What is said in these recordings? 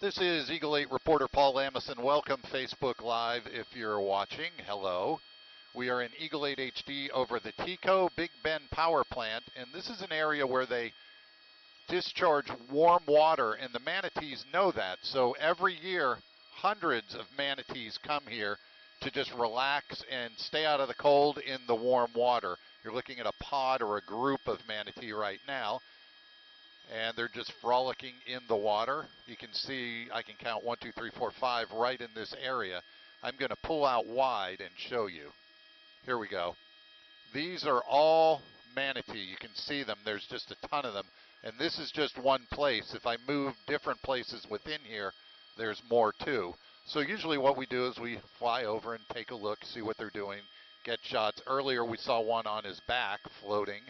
This is Eagle 8 reporter Paul Amison. Welcome Facebook Live if you're watching. Hello. We are in Eagle 8 HD over the TECO Big Bend Power Plant, and this is an area where they discharge warm water, and the manatees know that. So every year, hundreds of manatees come here to just relax and stay out of the cold in the warm water. You're looking at a pod or a group of manatee right now, and they're just frolicking in the water. You can see, I can count 1, 2, 3, 4, 5 right in this area. I'm going to pull out wide and show you. Here we go. These are all manatee. You can see them. There's just a ton of them. And this is just one place. If I move different places within here, there's more too. So usually what we do is we fly over and take a look, see what they're doing, get shots. Earlier we saw one on his back floating.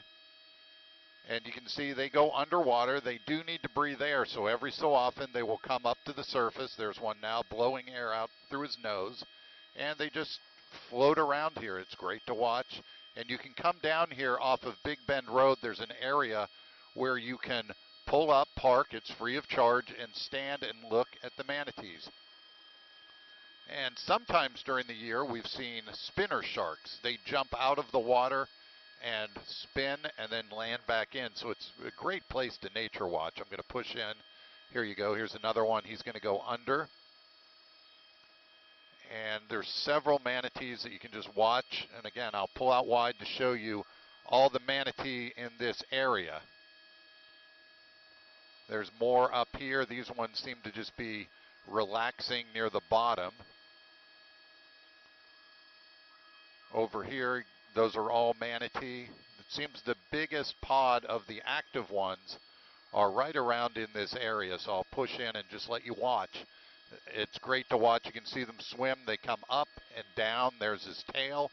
And you can see they go underwater. They do need to breathe air, so every so often they will come up to the surface. There's one now blowing air out through his nose, and they just float around here. It's great to watch. And you can come down here off of Big Bend Road. There's an area where you can pull up, park, it's free of charge, and stand and look at the manatees. And sometimes during the year we've seen spinner sharks. They jump out of the water and spin and then land back in. So it's a great place to nature watch. I'm going to push in. Here you go. Here's another one. He's going to go under. And there's several manatees that you can just watch. And again, I'll pull out wide to show you all the manatee in this area. There's more up here. These ones seem to just be relaxing near the bottom. Over here, those are all manatee. It seems the biggest pod of the active ones are right around in this area, so I'll push in and just let you watch. It's great to watch. You can see them swim. They come up and down. There's his tail.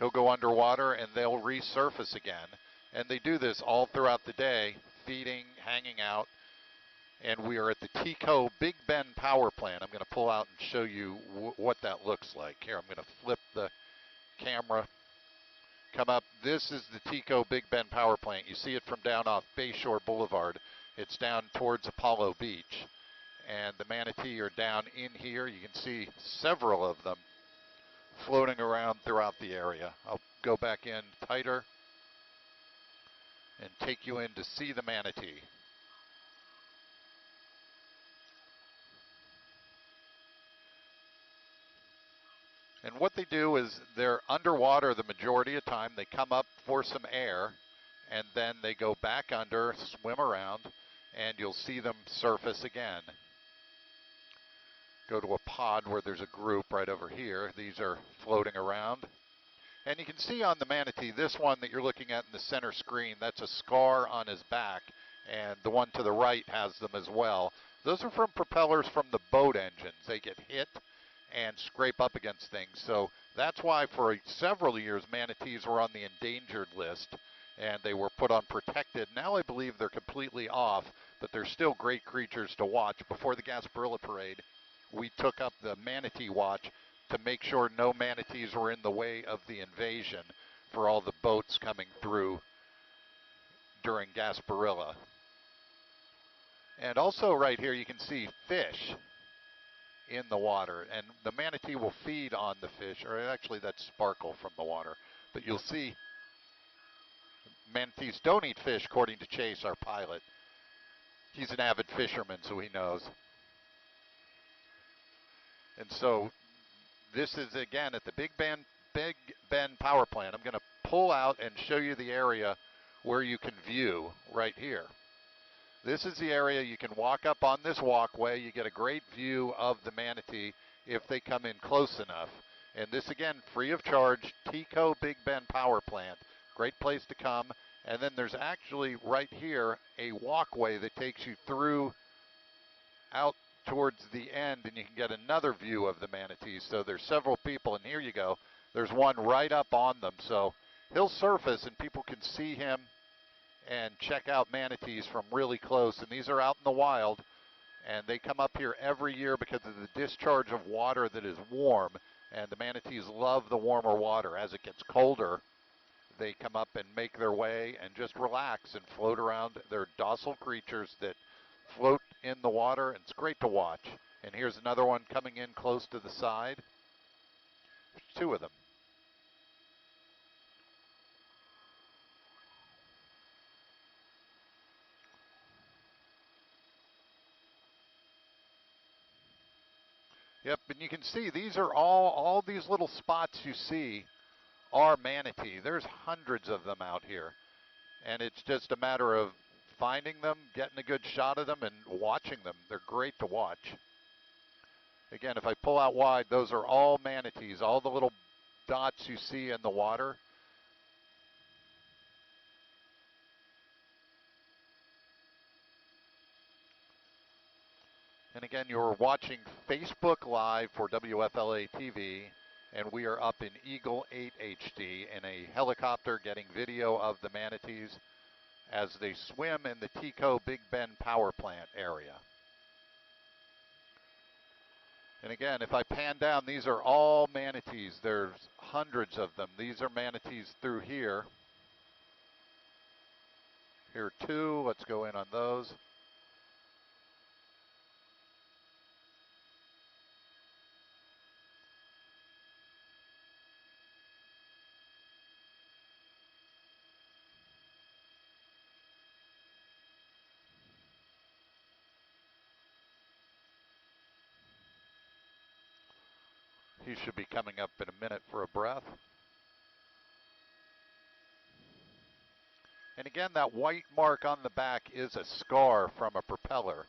He'll go underwater and they'll resurface again. And they do this all throughout the day, feeding, hanging out. And we are at the TECO Big Bend Power Plant. I'm going to pull out and show you what that looks like. Here, I'm going to flip the camera. Come up. This is the TECO Big Bend Power Plant. You see it from down off Bayshore Boulevard. It's down towards Apollo Beach. And the manatee are down in here. You can see several of them floating around throughout the area. I'll go back in tighter and take you in to see the manatee. And what they do is they're underwater the majority of the time. They come up for some air, and then they go back under, swim around, and you'll see them surface again. Go to a pod where there's a group right over here. These are floating around. And you can see on the manatee, this one that you're looking at in the center screen, that's a scar on his back, and the one to the right has them as well. Those are from propellers from the boat engines. They get hit and scrape up against things. So that's why for several years manatees were on the endangered list and they were put on protected. Now I believe they're completely off, but they're still great creatures to watch. Before the Gasparilla Parade, we took up the manatee watch to make sure no manatees were in the way of the invasion for all the boats coming through during Gasparilla. And also right here you can see fish in the water, and the manatee will feed on the fish, or actually that's sparkle from the water, but you'll see manatees don't eat fish according to Chase, our pilot. He's an avid fisherman, so he knows. And so this is again at the Big Bend Power Plant. I'm going to pull out and show you the area where you can view right here. This is the area you can walk up on this walkway. You get a great view of the manatee if they come in close enough. And this again, free of charge, TECO Big Bend Power Plant. Great place to come. And then there's actually right here a walkway that takes you through out towards the end, and you can get another view of the manatees. So there's several people, and here you go. There's one right up on them. So he'll surface and people can see him and check out manatees from really close. And these are out in the wild, and they come up here every year because of the discharge of water that is warm, and the manatees love the warmer water. As it gets colder, they come up and make their way and just relax and float around. They're docile creatures that float in the water, and it's great to watch. And here's another one coming in close to the side. There's two of them. Yep, and you can see these are all these little spots you see are manatee. There's hundreds of them out here. And it's just a matter of finding them, getting a good shot of them, and watching them. They're great to watch. Again, if I pull out wide, those are all manatees, all the little dots you see in the water. And again, you're watching Facebook Live for WFLA TV, and we are up in Eagle 8 HD in a helicopter getting video of the manatees as they swim in the TECO Big Bend Power Plant area. And again, if I pan down, these are all manatees. There's hundreds of them. These are manatees through here. Here are two. Let's go in on those. He should be coming up in a minute for a breath. And again, that white mark on the back is a scar from a propeller.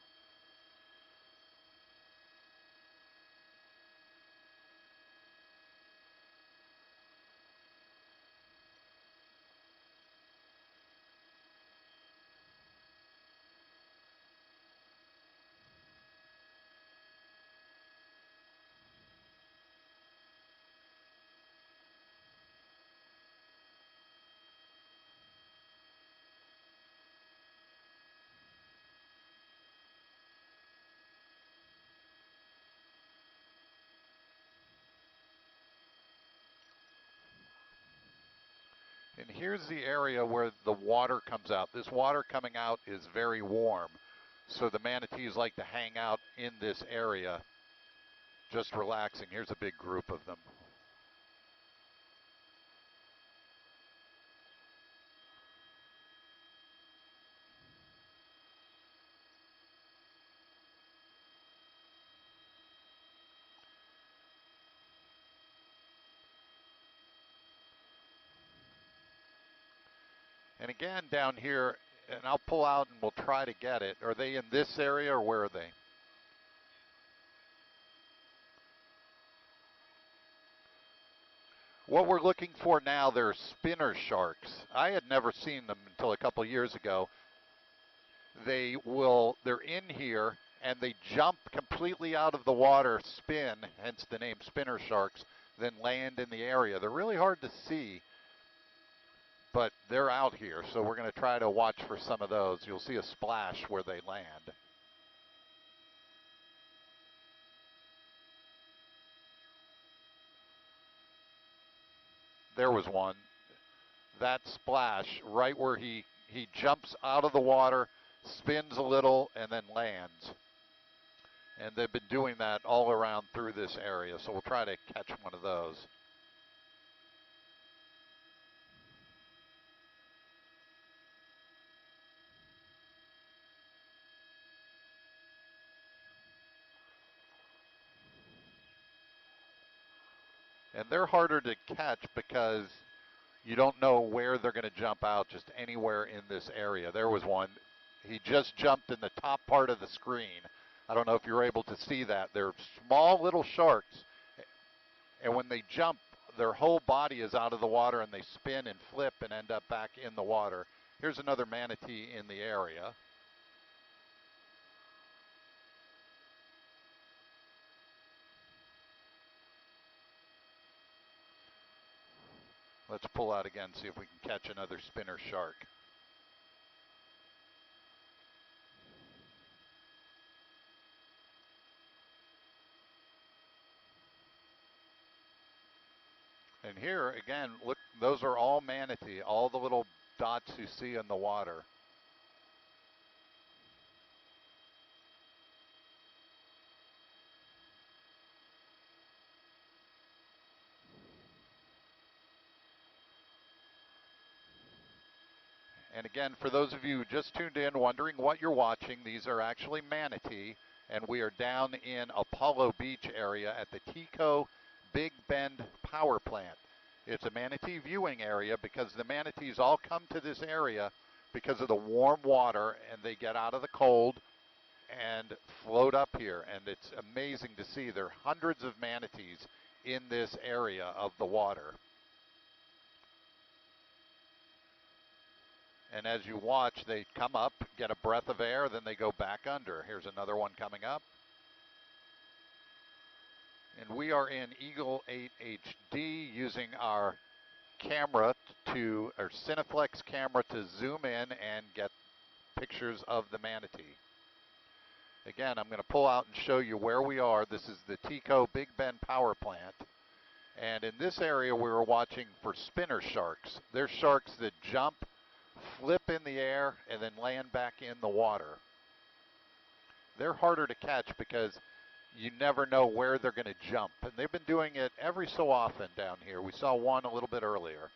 And here's the area where the water comes out. This water coming out is very warm. So the manatees like to hang out in this area, just relaxing. Here's a big group of them. And again, down here, and I'll pull out and we'll try to get it. Are they in this area or where are they? What we're looking for now, they're spinner sharks. I had never seen them until a couple years ago. They're in here and they jump completely out of the water, spin, hence the name spinner sharks, then land in the area. They're really hard to see, but they're out here, so we're going to try to watch for some of those. You'll see a splash where they land. There was one. That splash right where he jumps out of the water, spins a little, and then lands. And they've been doing that all around through this area, so we'll try to catch one of those. And they're harder to catch because you don't know where they're going to jump out, just anywhere in this area. There was one. He just jumped in the top part of the screen. I don't know if you're able to see that. They're small little sharks, and when they jump, their whole body is out of the water, and they spin and flip and end up back in the water. Here's another manatee in the area. Let's pull out again, see if we can catch another spinner shark. And here, again, look, those are all manatee, all the little dots you see in the water. And again, for those of you who just tuned in wondering what you're watching, these are actually manatee, and we are down in Apollo Beach area at the TECO Big Bend Power Plant. It's a manatee viewing area because the manatees all come to this area because of the warm water, and they get out of the cold and float up here, and it's amazing to see. There are hundreds of manatees in this area of the water. And as you watch, they come up, get a breath of air, then they go back under. Here's another one coming up. And we are in Eagle 8 HD using our camera our Cineflex camera to zoom in and get pictures of the manatee. Again, I'm going to pull out and show you where we are. This is the TECO Big Bend Power Plant. And in this area, we were watching for spinner sharks. They're sharks that jump, flip in the air, and then land back in the water. They're harder to catch because you never know where they're going to jump. And they've been doing it every so often down here. We saw one a little bit earlier.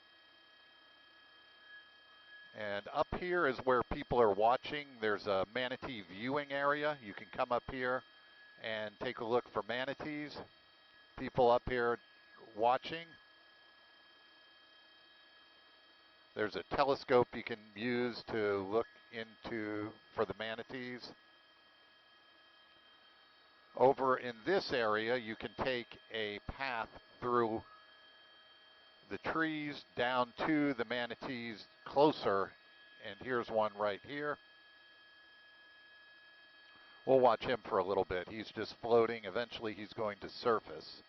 And up here is where people are watching. There's a manatee viewing area. You can come up here and take a look for manatees. People up here watching. There's a telescope you can use to look for the manatees. Over in this area, you can take a path through the trees down to the manatees closer, and here's one right here. We'll watch him for a little bit. He's just floating. Eventually he's going to surface.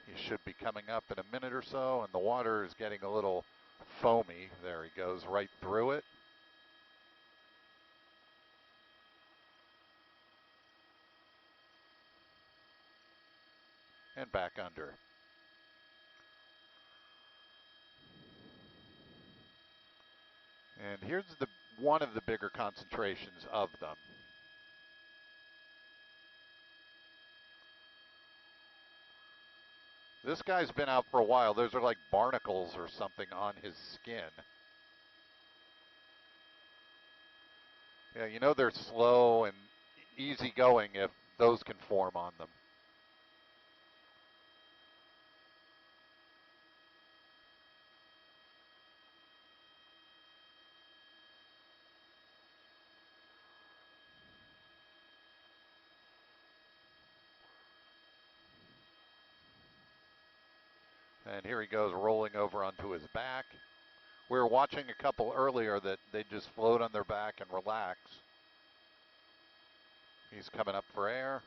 He should be coming up in a minute or so, and the water is getting a little foamy. There he goes, right through it. And back under. And here's one of the bigger concentrations of them. This guy's been out for a while. Those are like barnacles or something on his skin. Yeah, you know they're slow and easy going if those can form on them. And here he goes rolling over onto his back. We were watching a couple earlier that they just float on their back and relax. He's coming up for air.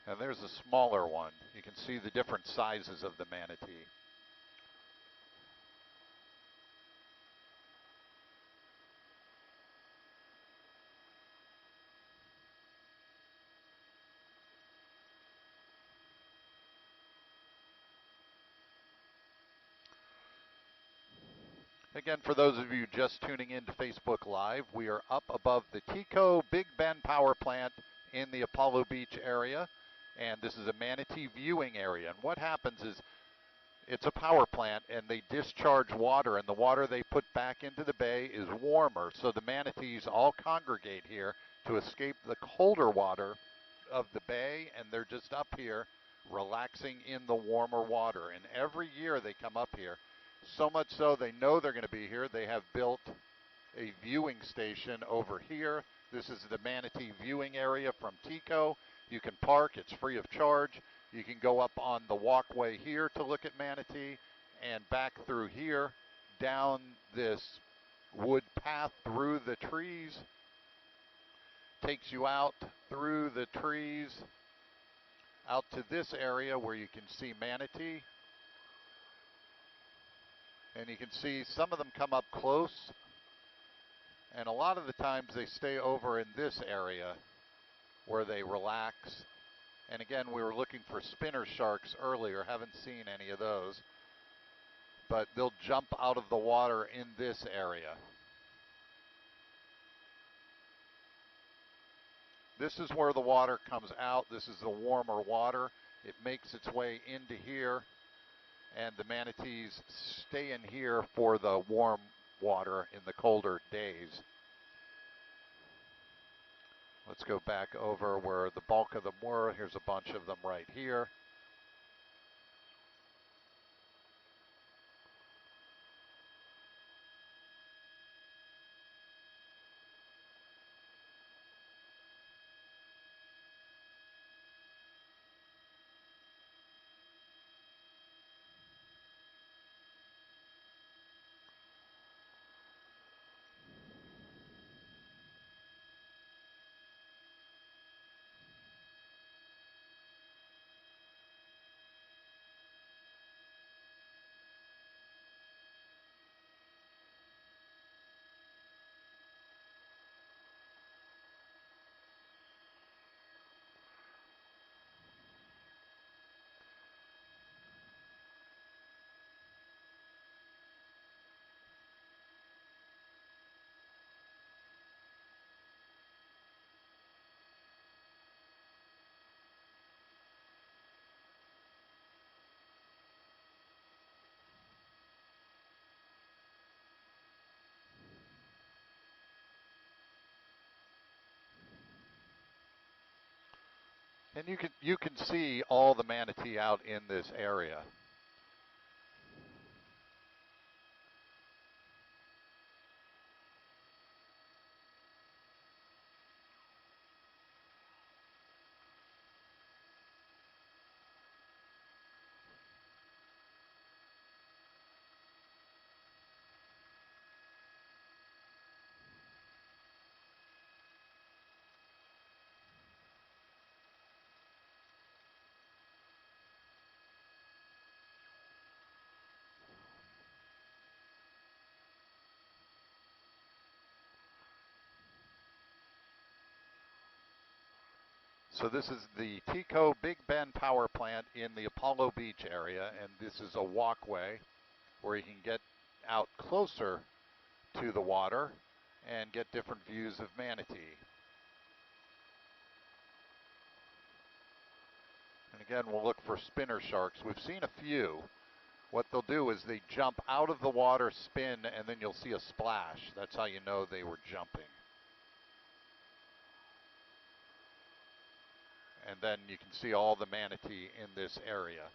And there's a smaller one. You can see the different sizes of the manatee. Again, for those of you just tuning in to Facebook Live, we are up above the TECO Big Bend Power Plant in the Apollo Beach area, and this is a manatee viewing area. And what happens is it's a power plant, and they discharge water, and the water they put back into the bay is warmer, so the manatees all congregate here to escape the colder water of the bay, and they're just up here relaxing in the warmer water. And every year they come up here. So much so they know they're going to be here. They have built a viewing station over here. This is the manatee viewing area from Tico. You can park, it's free of charge. You can go up on the walkway here to look at manatee, and back through here, down this wood path through the trees, takes you out through the trees, out to this area where you can see manatee. And you can see some of them come up close, and a lot of the times they stay over in this area where they relax. And again, we were looking for spinner sharks earlier, haven't seen any of those, but they'll jump out of the water in this area. This is where the water comes out. This is the warmer water. It makes its way into here, and the manatees stay in here for the warm water in the colder days. Let's go back over where the bulk of them were. Here's a bunch of them right here. And you can see all the manatee out in this area. So this is the Tico Big Bend power plant in the Apollo Beach area, and this is a walkway where you can get out closer to the water and get different views of manatee. And again, we'll look for spinner sharks. We've seen a few. What they'll do is they jump out of the water, spin, and then you'll see a splash. That's how you know they were jumping. And then you can see all the manatee in this area.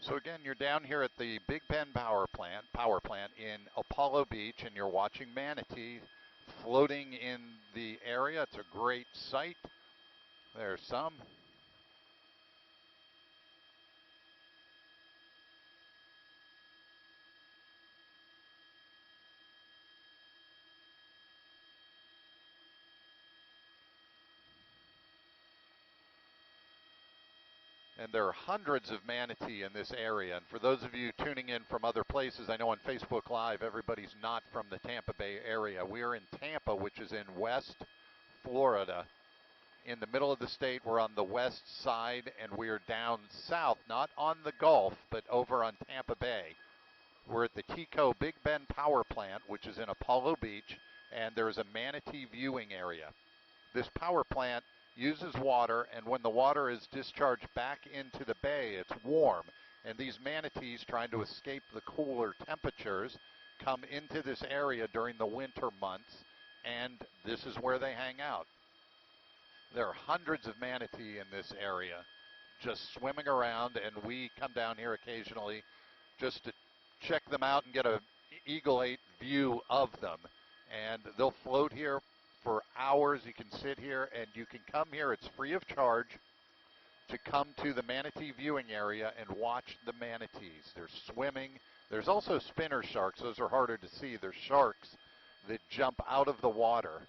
So again, you're down here at the Big Bend power plant in Apollo Beach, and you're watching manatee floating in the area. It's a great sight. There's some. And there are hundreds of manatee in this area. And for those of you tuning in from other places, I know on Facebook Live, everybody's not from the Tampa Bay area. We are in Tampa, which is in West Florida. In the middle of the state, we're on the west side, and we're down south, not on the Gulf, but over on Tampa Bay. We're at the TECO Big Bend Power Plant, which is in Apollo Beach, and there's a manatee viewing area. This power plant uses water, and when the water is discharged back into the bay, it's warm. And these manatees, trying to escape the cooler temperatures, come into this area during the winter months, and this is where they hang out. There are hundreds of manatee in this area just swimming around, and we come down here occasionally just to check them out and get an Eagle 8 view of them. And they'll float here for hours. You can sit here and you can come here. It's free of charge to come to the manatee viewing area and watch the manatees. They're swimming. There's also spinner sharks. Those are harder to see. They're sharks that jump out of the water.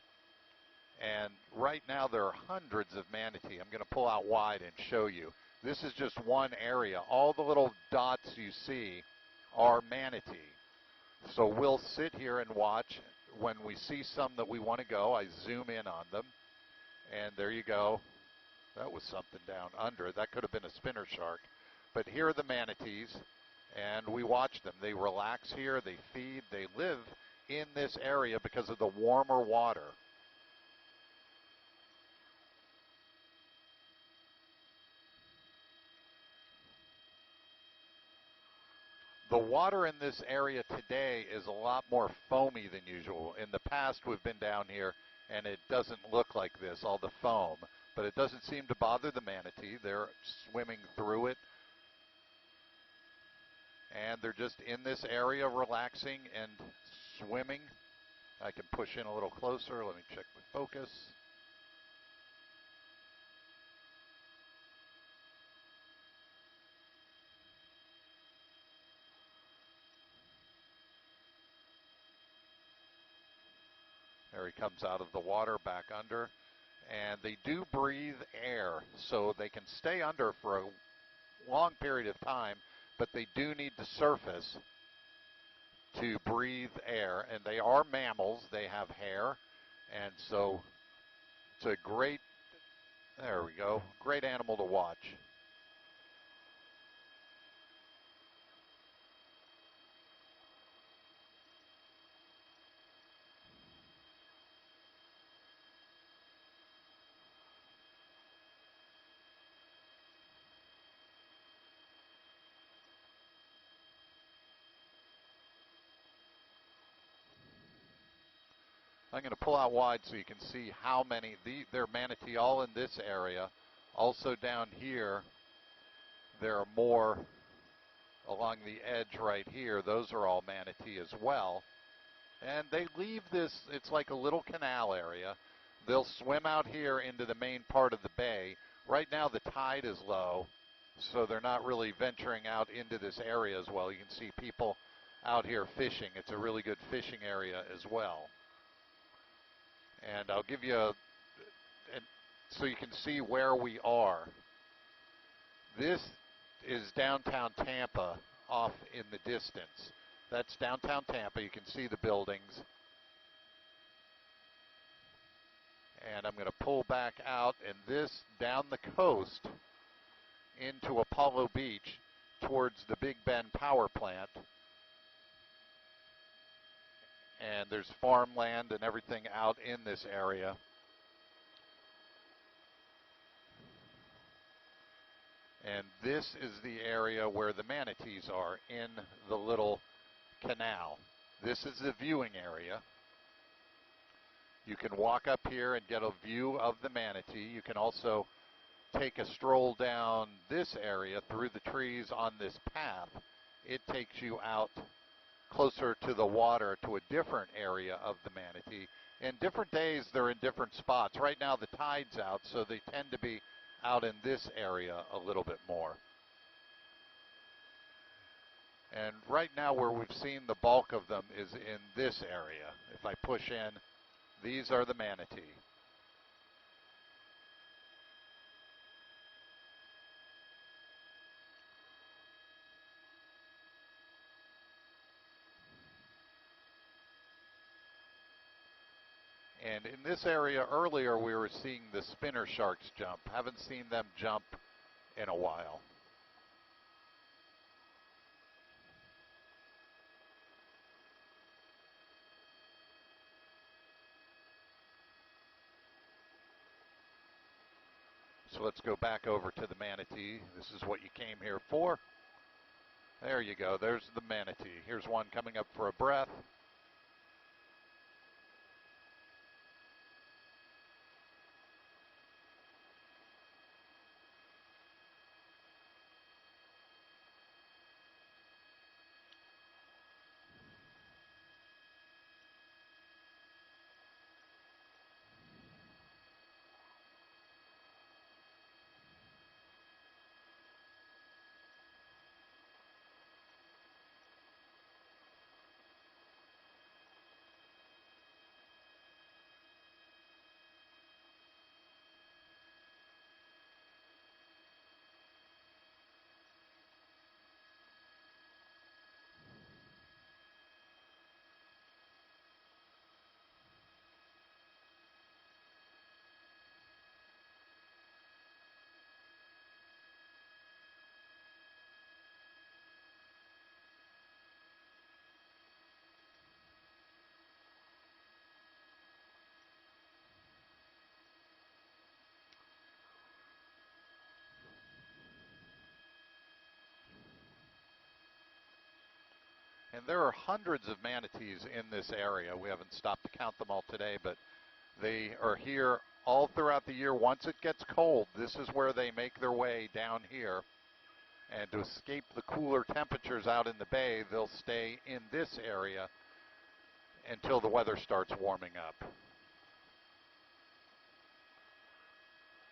And right now there are hundreds of manatee. I'm going to pull out wide and show you. This is just one area. All the little dots you see are manatee. So we'll sit here and watch. When we see some that we want to go, I zoom in on them. And there you go. That was something down under. That could have been a spinner shark. But here are the manatees, and we watch them. They relax here. They feed. They live in this area because of the warmer water. The water in this area today is a lot more foamy than usual. In the past, we've been down here, and it doesn't look like this, all the foam. But it doesn't seem to bother the manatee. They're swimming through it. And they're just in this area relaxing and swimming. I can push in a little closer. Let me check my focus. There he comes out of the water, back under. And they do breathe air, so they can stay under for a long period of time, but they do need to surface to breathe air. And they are mammals. They have hair. And so it's a great, there we go, great animal to watch. I'm going to pull out wide so you can see how many. There are manatee all in this area. Also down here, there are more along the edge right here. Those are all manatee as well. And they leave this, it's like a little canal area. They'll swim out here into the main part of the bay. Right now the tide is low, so they're not really venturing out into this area as well. You can see people out here fishing. It's a really good fishing area as well. And I'll give you so you can see where we are. This is downtown Tampa off in the distance. That's downtown Tampa. You can see the buildings. And I'm going to pull back out, and this down the coast into Apollo Beach towards the Big Bend Power Plant. And there's farmland and everything out in this area. And this is the area where the manatees are in the little canal. This is the viewing area. You can walk up here and get a view of the manatee. You can also take a stroll down this area through the trees on this path. It takes you out closer to the water to a different area of the manatee. And different days they're in different spots. Right now the tide's out, so they tend to be out in this area a little bit more. And right now where we've seen the bulk of them is in this area. If I push in, these are the manatee. . And in this area earlier, we were seeing the spinner sharks jump. Haven't seen them jump in a while. So let's go back over to the manatee. This is what you came here for. There you go. There's the manatee. Here's one coming up for a breath. And there are hundreds of manatees in this area. We haven't stopped to count them all today, but they are here all throughout the year. Once it gets cold, this is where they make their way down here. And to escape the cooler temperatures out in the bay, they'll stay in this area until the weather starts warming up.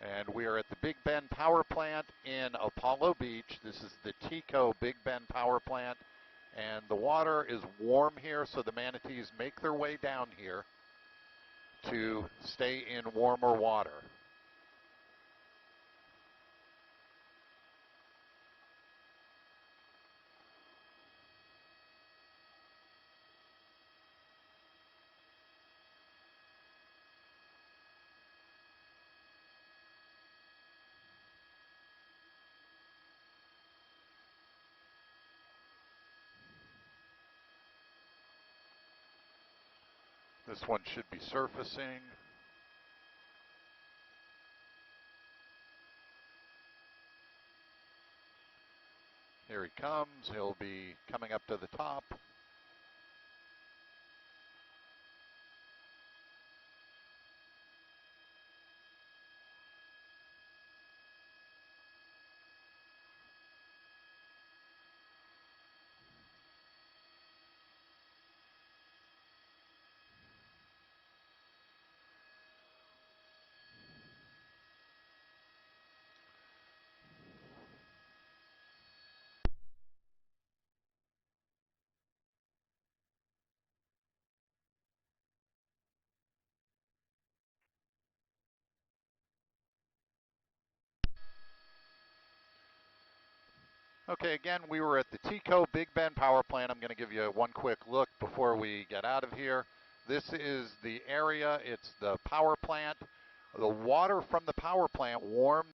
And we are at the Big Bend Power Plant in Apollo Beach. This is the TECO Big Bend Power Plant. And the water is warm here, so the manatees make their way down here to stay in warmer water. This one should be surfacing. Here he comes. He'll be coming up to the top. Okay, again, we were at the TECO Big Bend Power Plant. I'm going to give you one quick look before we get out of here. This is the area. It's the power plant. The water from the power plant warmed